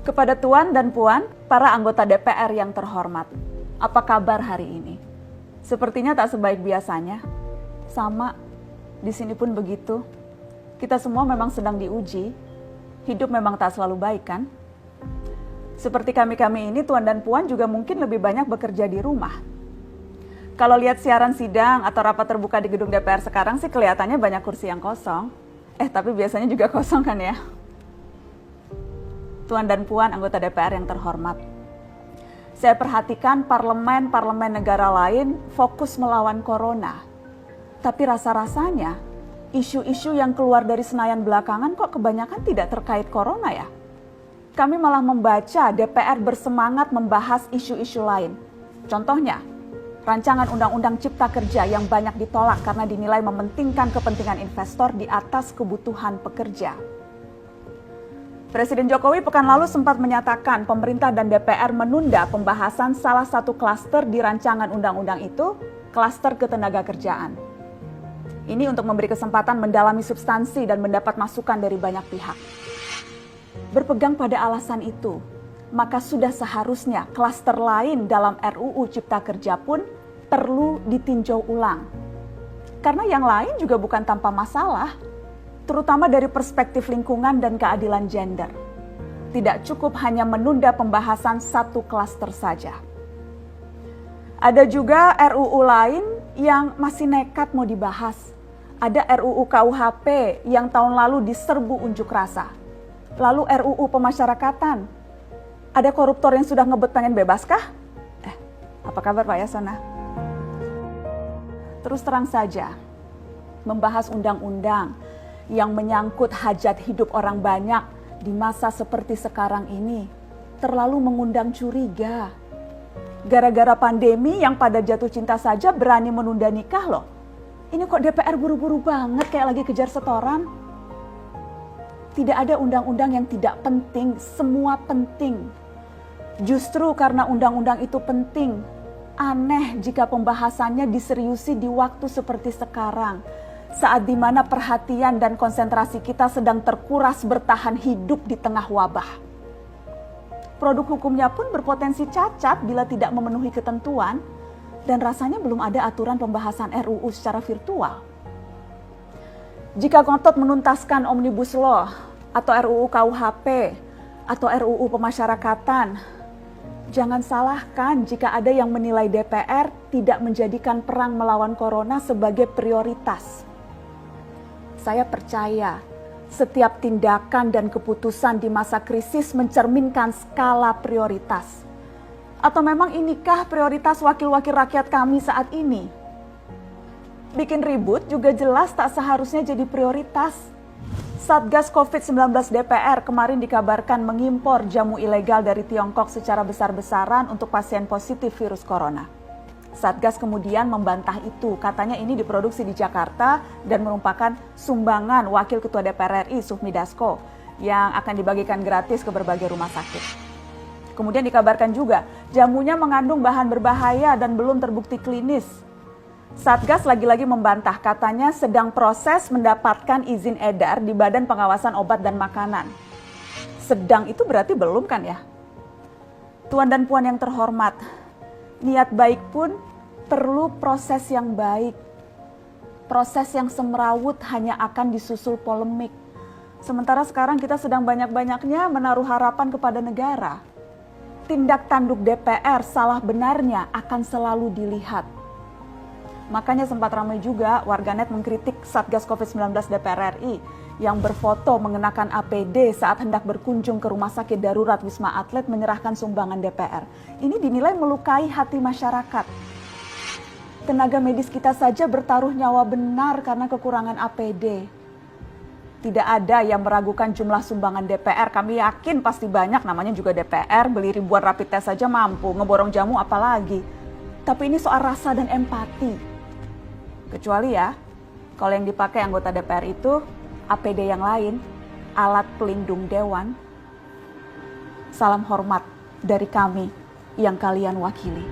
Kepada Tuan dan Puan, para anggota DPR yang terhormat, apa kabar hari ini? Sepertinya tak sebaik biasanya. Sama, di sini pun begitu. Kita semua memang sedang diuji. Hidup memang tak selalu baik, kan? Seperti kami-kami ini, Tuan dan Puan juga mungkin lebih banyak bekerja di rumah. Kalau lihat siaran sidang atau rapat terbuka di gedung DPR sekarang sih kelihatannya banyak kursi yang kosong. Tapi biasanya juga kosong kan ya? Tuan dan Puan anggota DPR yang terhormat, saya perhatikan parlemen-parlemen negara lain fokus melawan corona. Tapi rasa-rasanya isu-isu yang keluar dari Senayan belakangan kok kebanyakan tidak terkait corona ya? Kami malah membaca DPR bersemangat membahas isu-isu lain. Contohnya, rancangan Undang-Undang Cipta Kerja yang banyak ditolak karena dinilai mementingkan kepentingan investor di atas kebutuhan pekerja. Presiden Jokowi pekan lalu sempat menyatakan pemerintah dan DPR menunda pembahasan salah satu klaster di rancangan undang-undang itu, klaster ketenagakerjaan. Ini untuk memberi kesempatan mendalami substansi dan mendapat masukan dari banyak pihak. Berpegang pada alasan itu, maka sudah seharusnya klaster lain dalam RUU Cipta Kerja pun perlu ditinjau ulang. Karena yang lain juga bukan tanpa masalah, terutama dari perspektif lingkungan dan keadilan gender. Tidak cukup hanya menunda pembahasan satu klaster saja. Ada juga RUU lain yang masih nekat mau dibahas. Ada RUU KUHP yang tahun lalu diserbu unjuk rasa. Lalu RUU pemasyarakatan. Ada koruptor yang sudah ngebet pengen bebas kah? Apa kabar Pak Yasona? Terus terang saja, membahas undang-undang yang menyangkut hajat hidup orang banyak di masa seperti sekarang ini terlalu mengundang curiga. Gara-gara pandemi yang pada jatuh cinta saja berani menunda nikah loh. Ini kok DPR buru-buru banget kayak lagi kejar setoran? Tidak ada undang-undang yang tidak penting, semua penting. Justru karena undang-undang itu penting, aneh jika pembahasannya diseriusi di waktu seperti sekarang. Saat dimana perhatian dan konsentrasi kita sedang terkuras bertahan hidup di tengah wabah. Produk hukumnya pun berpotensi cacat bila tidak memenuhi ketentuan dan rasanya belum ada aturan pembahasan RUU secara virtual. Jika ngotot menuntaskan Omnibus Law atau RUU KUHP atau RUU pemasyarakatan, jangan salahkan jika ada yang menilai DPR tidak menjadikan perang melawan corona sebagai prioritas. Saya percaya setiap tindakan dan keputusan di masa krisis mencerminkan skala prioritas. Atau memang inikah prioritas wakil-wakil rakyat kami saat ini? Bikin ribut juga jelas tak seharusnya jadi prioritas. Satgas COVID-19 DPR kemarin dikabarkan mengimpor jamu ilegal dari Tiongkok secara besar-besaran untuk pasien positif virus corona. Satgas kemudian membantah itu, katanya ini diproduksi di Jakarta dan merupakan sumbangan Wakil Ketua DPR RI Sufmi Dasko yang akan dibagikan gratis ke berbagai rumah sakit. Kemudian dikabarkan juga jamunya mengandung bahan berbahaya dan belum terbukti klinis. Satgas lagi-lagi membantah, katanya sedang proses mendapatkan izin edar di Badan Pengawasan Obat dan Makanan. Sedang itu berarti belum kan ya? Tuan dan Puan yang terhormat, niat baik pun perlu proses yang baik. Proses yang semrawut hanya akan disusul polemik. Sementara sekarang kita sedang banyak-banyaknya menaruh harapan kepada negara. Tindak tanduk DPR salah benarnya akan selalu dilihat. Makanya sempat ramai juga warganet mengkritik Satgas COVID-19 DPR RI yang berfoto mengenakan APD saat hendak berkunjung ke rumah sakit darurat Wisma Atlet menyerahkan sumbangan DPR. Ini dinilai melukai hati masyarakat. Tenaga medis kita saja bertaruh nyawa benar karena kekurangan APD. Tidak ada yang meragukan jumlah sumbangan DPR. Kami yakin pasti banyak, namanya juga DPR, beli ribuan rapid test saja mampu, ngeborong jamu apalagi. Tapi ini soal rasa dan empati. Kecuali ya, kalau yang dipakai anggota DPR itu APD yang lain, alat pelindung dewan. Salam hormat dari kami yang kalian wakili.